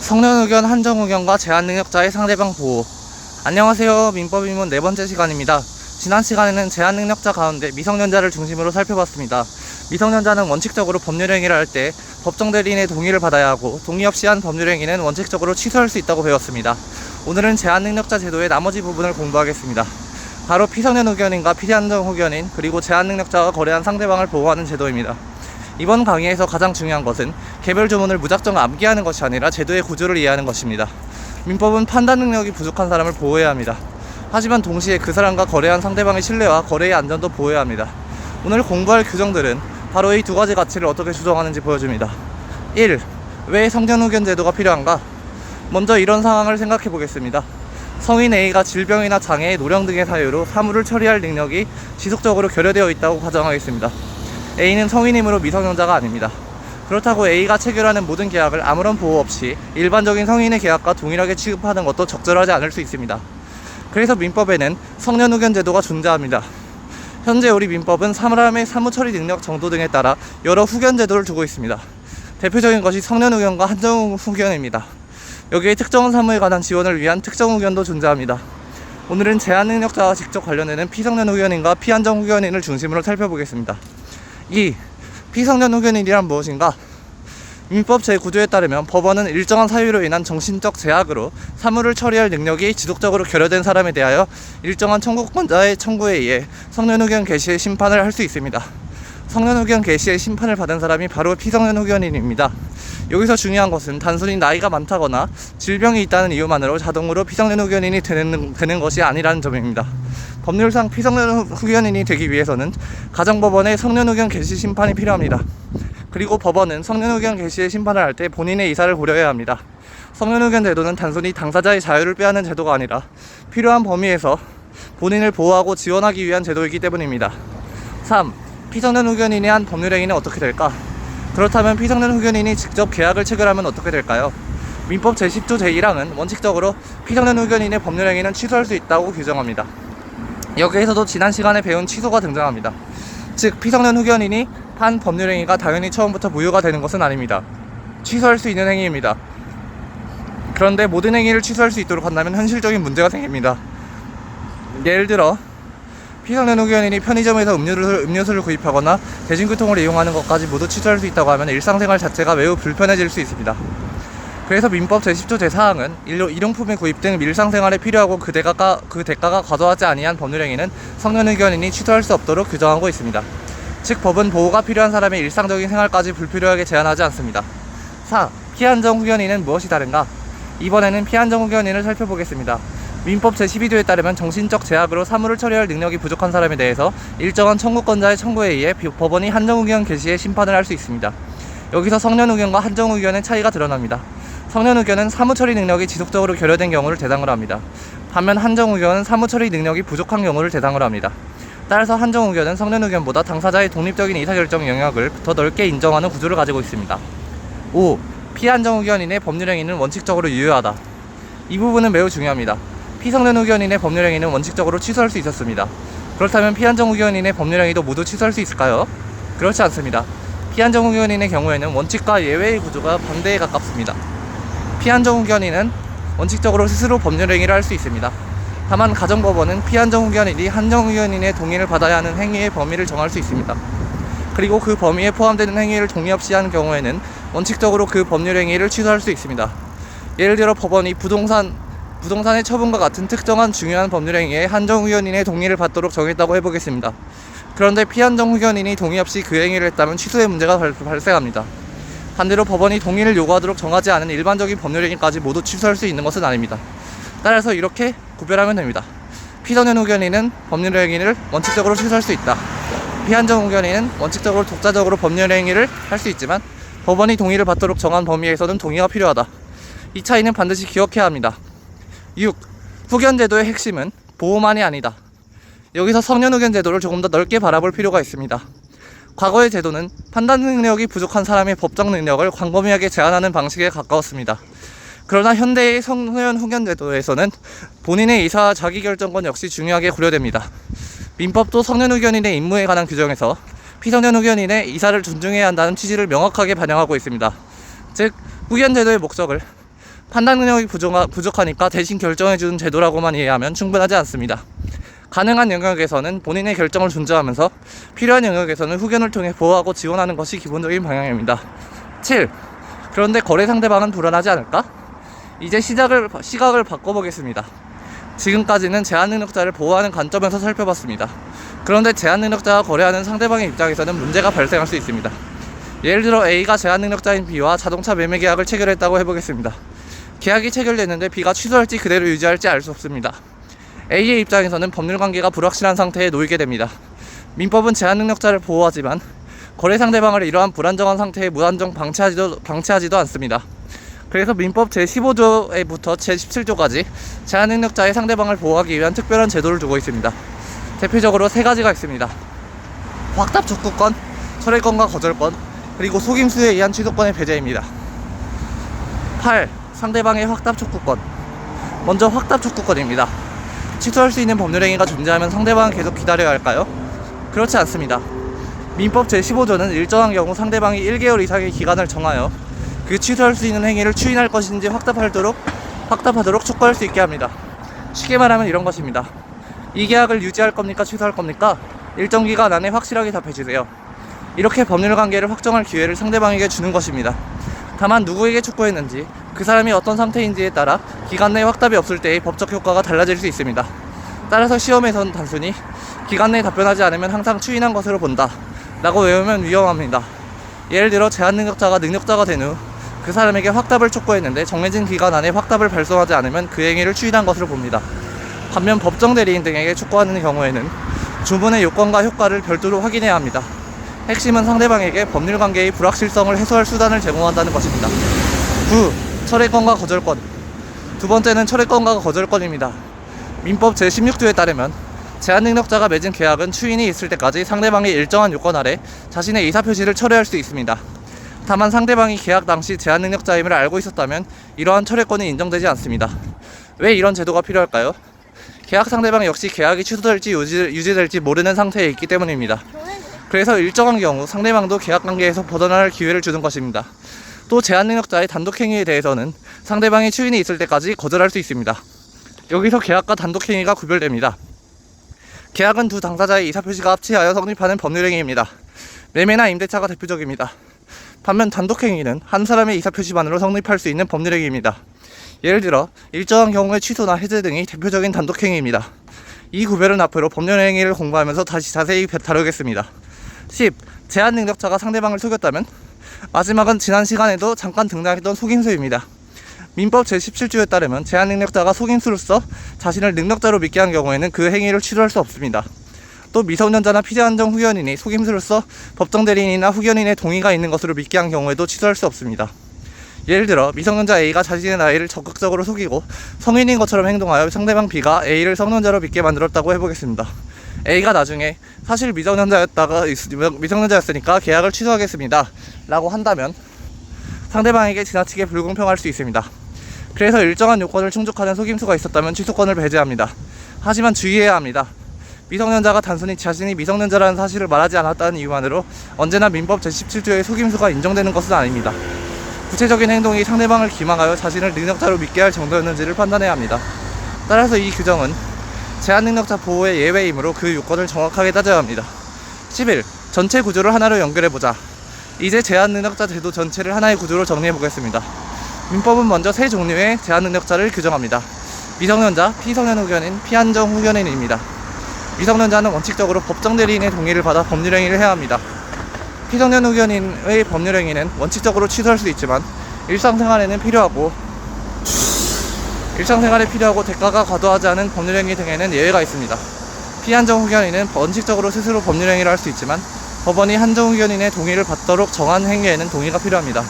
성년 의견, 한정 의견과 제한 능력자의 상대방 보호. 안녕하세요. 민법 입문 4번째 시간입니다. 지난 시간에는 제한 능력자 가운데 미성년자를 중심으로 살펴봤습니다. 미성년자는 원칙적으로 법률행위를 할 때 법정 대리인의 동의를 받아야 하고, 동의 없이 한 법률행위는 원칙적으로 취소할 수 있다고 배웠습니다. 오늘은 제한 능력자 제도의 나머지 부분을 공부하겠습니다. 바로 피성년 의견인과 피한정 의견인, 그리고 제한 능력자와 거래한 상대방을 보호하는 제도입니다. 이번 강의에서 가장 중요한 것은 개별 조문을 무작정 암기하는 것이 아니라 제도의 구조를 이해하는 것입니다. 민법은 판단 능력이 부족한 사람을 보호해야 합니다. 하지만 동시에 그 사람과 거래한 상대방의 신뢰와 거래의 안전도 보호해야 합니다. 오늘 공부할 규정들은 바로 이 두 가지 가치를 어떻게 조정하는지 보여줍니다. 1. 왜 성년 의견 제도가 필요한가? 먼저 이런 상황을 생각해 보겠습니다. 성인 A가 질병이나 장애, 노령 등의 사유로 사무를 처리할 능력이 지속적으로 결여되어 있다고 가정하겠습니다. A는 성인이므로 미성년자가 아닙니다. 그렇다고 A가 체결하는 모든 계약을 아무런 보호 없이 일반적인 성인의 계약과 동일하게 취급하는 것도 적절하지 않을 수 있습니다. 그래서 민법에는 성년 의견 제도가 존재합니다. 현재 우리 민법은 사람의 사무 처리 능력 정도 등에 따라 여러 후견 제도를 두고 있습니다. 대표적인 것이 성년 의견과 한정 후견입니다. 여기에 특정한 사무에 관한 지원을 위한 특정 후견도 존재합니다. 오늘은 제한 능력자와 직접 관련되는 피성년 후견인과 피한정 후견인을 중심으로 살펴보겠습니다. 2. 피성년 후견인이란 무엇인가? 민법 제9조에 따르면 법원은 일정한 사유로 인한 정신적 제약으로 사무를 처리할 능력이 지속적으로 결여된 사람에 대하여 일정한 청구권자의 청구에 의해 성년 의견 개시의 심판을 할 수 있습니다. 성년 의견 개시의 심판을 받은 사람이 바로 피성년 후견인입니다. 여기서 중요한 것은 단순히 나이가 많다거나 질병이 있다는 이유만으로 자동으로 피성년 후견인이 되는 것이 아니라는 점입니다. 법률상 피성년 후견인이 되기 위해서는 가정법원의 성년 의견 개시 심판이 필요합니다. 그리고 법원은 성년 의견 개시의 심판을 할 때 본인의 이사를 고려해야 합니다. 성년 의견 제도는 단순히 당사자의 자유를 빼앗는 제도가 아니라 필요한 범위에서 본인을 보호하고 지원하기 위한 제도이기 때문입니다. 3. 피성년 후견인이 한 법률행위는 어떻게 될까? 그렇다면 피성년 후견인이 직접 계약을 체결하면 어떻게 될까요? 민법 제10조 제1항은 원칙적으로 피성년 후견인의 법률행위는 취소할 수 있다고 규정합니다. 여기에서도 지난 시간에 배운 취소가 등장합니다. 즉, 피성년 후견인이 한 법률행위가 당연히 처음부터 무효가 되는 것은 아닙니다. 취소할 수 있는 행위입니다. 그런데 모든 행위를 취소할 수 있도록 한다면 현실적인 문제가 생깁니다. 예를 들어 피성년 후견인이 편의점에서 음료수를 구입하거나 대중교통을 이용하는 것까지 모두 취소할 수 있다고 하면 일상생활 자체가 매우 불편해질 수 있습니다. 그래서 민법 제10조 제4항은 일용품의 구입 등 일상생활에 필요하고 그 대가가 과도하지 아니한 법률행위는 성년 의견인이 취소할 수 없도록 규정하고 있습니다. 즉, 법은 보호가 필요한 사람의 일상적인 생활까지 불필요하게 제한하지 않습니다. 4. 피한정 후견인은 무엇이 다른가? 이번에는 피한정 후견인을 살펴보겠습니다. 민법 제12조에 따르면 정신적 제약으로 사무를 처리할 능력이 부족한 사람에 대해서 일정한 청구권자의 청구에 의해 법원이 한정 의견 개시의 심판을 할 수 있습니다. 여기서 성년 의견과 한정 의견의 차이가 드러납니다. 성년 의견은 사무 처리 능력이 지속적으로 결여된 경우를 대상으로 합니다. 반면 한정 의견은 사무 처리 능력이 부족한 경우를 대상으로 합니다. 따라서 한정 의견은 성년 의견보다 당사자의 독립적인 의사결정 영역을 더 넓게 인정하는 구조를 가지고 있습니다. 5. 피한정 의견인의 법률행위는 원칙적으로 유효하다. 이 부분은 매우 중요합니다. 피성년 의견인의 법률행위는 원칙적으로 취소할 수 있었습니다. 그렇다면 피한정 의견인의 법률행위도 모두 취소할 수 있을까요? 그렇지 않습니다. 피한정 의견인의 경우에는 원칙과 예외의 구조가 반대에 가깝습니다. 피한정 후견인은 원칙적으로 스스로 법률행위를 할 수 있습니다. 다만 가정법원은 피한정 후견인이 한정 후견인의 동의를 받아야 하는 행위의 범위를 정할 수 있습니다. 그리고 그 범위에 포함되는 행위를 동의 없이 한 경우에는 원칙적으로 그 법률행위를 취소할 수 있습니다. 예를 들어 법원이 부동산의 처분과 같은 특정한 중요한 법률행위에 한정 후견인의 동의를 받도록 정했다고 해보겠습니다. 그런데 피한정 후견인이 동의 없이 그 행위를 했다면 취소의 문제가 발생합니다. 반대로 법원이 동의를 요구하도록 정하지 않은 일반적인 법률행위까지 모두 취소할 수 있는 것은 아닙니다. 따라서 이렇게 구별하면 됩니다. 피성년 후견인은 법률행위를 원칙적으로 취소할 수 있다. 피한정 후견인은 원칙적으로 독자적으로 법률행위를 할 수 있지만 법원이 동의를 받도록 정한 범위에서는 동의가 필요하다. 이 차이는 반드시 기억해야 합니다. 6. 후견 제도의 핵심은 보호만이 아니다. 여기서 성년 후견 제도를 조금 더 넓게 바라볼 필요가 있습니다. 과거의 제도는 판단 능력이 부족한 사람의 법적 능력을 광범위하게 제한하는 방식에 가까웠습니다. 그러나 현대의 성년 후견 제도에서는 본인의 의사와 자기결정권 역시 중요하게 고려됩니다. 민법도 성년 후견인의 임무에 관한 규정에서 피성년 후견인의 이사를 존중해야 한다는 취지를 명확하게 반영하고 있습니다. 즉, 후견 제도의 목적을 판단 능력이 부족하니까 대신 결정해주는 제도라고만 이해하면 충분하지 않습니다. 가능한 영역에서는 본인의 결정을 존중하면서 필요한 영역에서는 후견을 통해 보호하고 지원하는 것이 기본적인 방향입니다. 7. 그런데 거래 상대방은 불안하지 않을까? 이제 시각을 바꿔보겠습니다. 지금까지는 제한능력자를 보호하는 관점에서 살펴봤습니다. 그런데 제한능력자와 거래하는 상대방의 입장에서는 문제가 발생할 수 있습니다. 예를 들어 A가 제한능력자인 B와 자동차 매매 계약을 체결했다고 해보겠습니다. 계약이 체결됐는데 B가 취소할지 그대로 유지할지 알 수 없습니다. A의 입장에서는 법률관계가 불확실한 상태에 놓이게 됩니다. 민법은 제한능력자를 보호하지만 거래 상대방을 이러한 불안정한 상태에 무한정 방치하지도 않습니다. 그래서 민법 제15조에부터 제17조까지 제한능력자의 상대방을 보호하기 위한 특별한 제도를 두고 있습니다. 대표적으로 3가지가 있습니다. 확답 촉구권, 철회권과 거절권, 그리고 속임수에 의한 취소권의 배제입니다. 8. 상대방의 확답 촉구권. 먼저 확답 촉구권입니다. 취소할 수 있는 법률행위가 존재하면 상대방은 계속 기다려야 할까요? 그렇지 않습니다. 민법 제15조는 일정한 경우 상대방이 1개월 이상의 기간을 정하여 그 취소할 수 있는 행위를 추인할 것인지 확답하도록 촉구할 수 있게 합니다. 쉽게 말하면 이런 것입니다. 이 계약을 유지할 겁니까? 취소할 겁니까? 일정 기간 안에 확실하게 답해주세요. 이렇게 법률관계를 확정할 기회를 상대방에게 주는 것입니다. 다만 누구에게 촉구했는지, 그 사람이 어떤 상태인지에 따라 기간 내에 확답이 없을 때의 법적 효과가 달라질 수 있습니다. 따라서 시험에서는 단순히 기간 내에 답변하지 않으면 항상 추인한 것으로 본다 라고 외우면 위험합니다. 예를 들어 제한능력자가 능력자가 된 후 그 사람에게 확답을 촉구했는데 정해진 기간 안에 확답을 발송하지 않으면 그 행위를 추인한 것으로 봅니다. 반면 법정 대리인 등에게 촉구하는 경우에는 주문의 요건과 효과를 별도로 확인해야 합니다. 핵심은 상대방에게 법률관계의 불확실성을 해소할 수단을 제공한다는 것입니다. 9. 철회권과 거절권. 두 번째는 철회권과 거절권입니다. 민법 제16조에 따르면 제한능력자가 맺은 계약은 추인이 있을 때까지 상대방의 일정한 요건 아래 자신의 의사표시를 철회할 수 있습니다. 다만 상대방이 계약 당시 제한능력자임을 알고 있었다면 이러한 철회권이 인정되지 않습니다. 왜 이런 제도가 필요할까요? 계약 상대방 역시 계약이 취소될지 유지될지 모르는 상태에 있기 때문입니다. 그래서 일정한 경우 상대방도 계약관계에서 벗어날 기회를 주는 것입니다. 또 제한능력자의 단독행위에 대해서는 상대방이 추인이 있을 때까지 거절할 수 있습니다. 여기서 계약과 단독행위가 구별됩니다. 계약은 두 당사자의 의사표시가 합치하여 성립하는 법률행위입니다. 매매나 임대차가 대표적입니다. 반면 단독행위는 한 사람의 의사표시만으로 성립할 수 있는 법률행위입니다. 예를 들어 일정한 경우의 취소나 해제 등이 대표적인 단독행위입니다. 이 구별은 앞으로 법률행위를 공부하면서 다시 자세히 다루겠습니다. 10. 제한능력자가 상대방을 속였다면? 마지막은 지난 시간에도 잠깐 등장했던 속임수입니다. 민법 제17조에 따르면 제한능력자가 속임수로서 자신을 능력자로 믿게 한 경우에는 그 행위를 취소할 수 없습니다. 또 미성년자나 피해한정 후견인이 속임수로서 법정 대리인이나 후견인의 동의가 있는 것으로 믿게 한 경우에도 취소할 수 없습니다. 예를 들어 미성년자 A가 자신의 나이를 적극적으로 속이고 성인인 것처럼 행동하여 상대방 B가 A를 성년자로 믿게 만들었다고 해보겠습니다. A가 나중에 사실 미성년자였으니까 계약을 취소하겠습니다 라고 한다면 상대방에게 지나치게 불공평할 수 있습니다. 그래서 일정한 요건을 충족하는 속임수가 있었다면 취소권을 배제합니다. 하지만 주의해야 합니다. 미성년자가 단순히 자신이 미성년자라는 사실을 말하지 않았다는 이유만으로 언제나 민법 제17조의 속임수가 인정되는 것은 아닙니다. 구체적인 행동이 상대방을 기망하여 자신을 능력자로 믿게 할 정도였는지를 판단해야 합니다. 따라서 이 규정은 제한능력자 보호의 예외이므로 그 요건을 정확하게 따져야 합니다. 11. 전체 구조를 하나로 연결해보자. 이제 제한능력자 제도 전체를 하나의 구조로 정리해보겠습니다. 민법은 먼저 세 종류의 제한능력자를 규정합니다. 미성년자, 피성년 후견인, 피한정 후견인입니다. 미성년자는 원칙적으로 법정 대리인의 동의를 받아 법률행위를 해야 합니다. 피성년 후견인의 법률행위는 원칙적으로 취소할 수 있지만 일상생활에 필요하고 대가가 과도하지 않은 법률행위 등에는 예외가 있습니다. 피한정 후견인은 원칙적으로 스스로 법률행위를 할 수 있지만 법원이 한정 후견인의 동의를 받도록 정한 행위에는 동의가 필요합니다.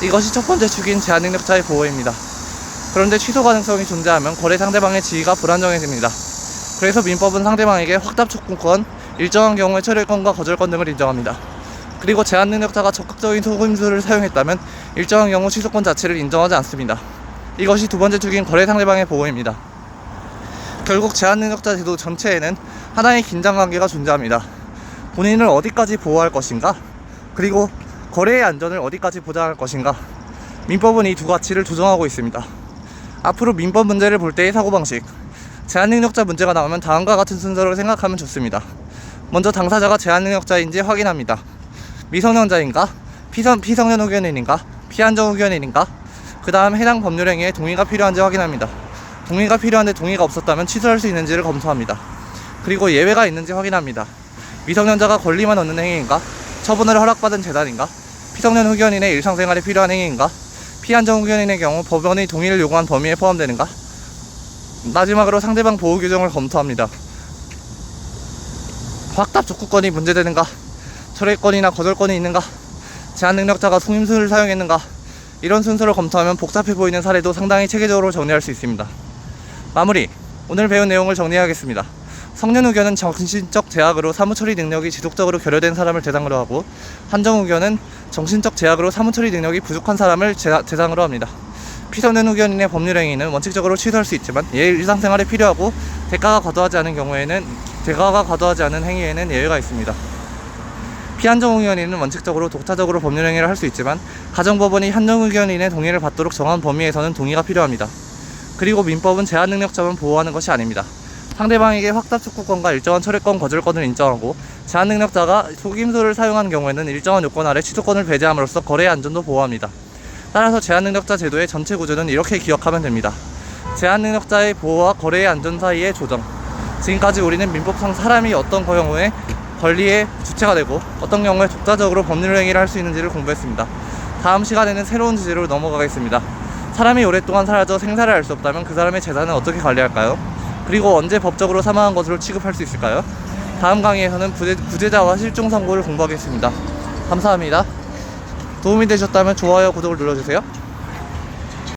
이것이 첫 번째 축인 제한능력자의 보호입니다. 그런데 취소 가능성이 존재하면 거래 상대방의 지위가 불안정해집니다. 그래서 민법은 상대방에게 확답 촉구권, 일정한 경우의 철회권과 거절권 등을 인정합니다. 그리고 제한능력자가 적극적인 속임수를 사용했다면 일정한 경우 취소권 자체를 인정하지 않습니다. 이것이 두 번째 축인 거래 상대방의 보호입니다. 결국 제한능력자 제도 전체에는 하나의 긴장관계가 존재합니다. 본인을 어디까지 보호할 것인가? 그리고 거래의 안전을 어디까지 보장할 것인가? 민법은 이 두 가치를 조정하고 있습니다. 앞으로 민법 문제를 볼 때의 사고방식, 제한능력자 문제가 나오면 다음과 같은 순서로 생각하면 좋습니다. 먼저 당사자가 제한능력자인지 확인합니다. 미성년자인가? 피성년 의견인인가? 피한정 의견인인가? 그 다음 해당 법률행위에 동의가 필요한지 확인합니다. 동의가 필요한데 동의가 없었다면 취소할 수 있는지를 검토합니다. 그리고 예외가 있는지 확인합니다. 미성년자가 권리만 얻는 행위인가? 처분을 허락받은 재단인가? 피성년 의견인의 일상생활에 필요한 행위인가? 피한정 의견인의 경우 법원이 동의를 요구한 범위에 포함되는가? 마지막으로 상대방 보호 규정을 검토합니다. 확답 촉구권이 문제되는가? 철회권이나 거절권이 있는가? 제한능력자가 속임수를 사용했는가? 이런 순서를 검토하면 복잡해 보이는 사례도 상당히 체계적으로 정리할 수 있습니다. 마무리. 오늘 배운 내용을 정리하겠습니다. 성년 의견은 정신적 제약으로 사무처리 능력이 지속적으로 결여된 사람을 대상으로 하고, 한정 의견은 정신적 제약으로 사무처리 능력이 부족한 사람을 대상으로 합니다. 피성년 의견인의 법률행위는 원칙적으로 취소할 수 있지만 일상생활에 필요하고 대가가 과도하지 않은 행위에는 예외가 있습니다. 피한정 의견인은 원칙적으로 독자적으로 법률행위를 할 수 있지만 가정법원이 한정 의견인의 동의를 받도록 정한 범위에서는 동의가 필요합니다. 그리고 민법은 제한능력자만 보호하는 것이 아닙니다. 상대방에게 확답 촉구권과 일정한 철회권, 거절권을 인정하고, 제한능력자가 속임수를 사용한 경우에는 일정한 요건 아래 취소권을 배제함으로써 거래의 안전도 보호합니다. 따라서 제한능력자 제도의 전체 구조는 이렇게 기억하면 됩니다. 제한능력자의 보호와 거래의 안전 사이의 조정. 지금까지 우리는 민법상 사람이 어떤 경우에 권리의 주체가 되고 어떤 경우에 독자적으로 법률행위를 할 수 있는지를 공부했습니다. 다음 시간에는 새로운 주제로 넘어가겠습니다. 사람이 오랫동안 사라져 생사를 알 수 없다면 그 사람의 재산은 어떻게 관리할까요? 그리고 언제 법적으로 사망한 것으로 취급할 수 있을까요? 다음 강의에서는 부재자와 실종 선고를 공부하겠습니다. 감사합니다. 도움이 되셨다면 좋아요, 구독을 눌러주세요.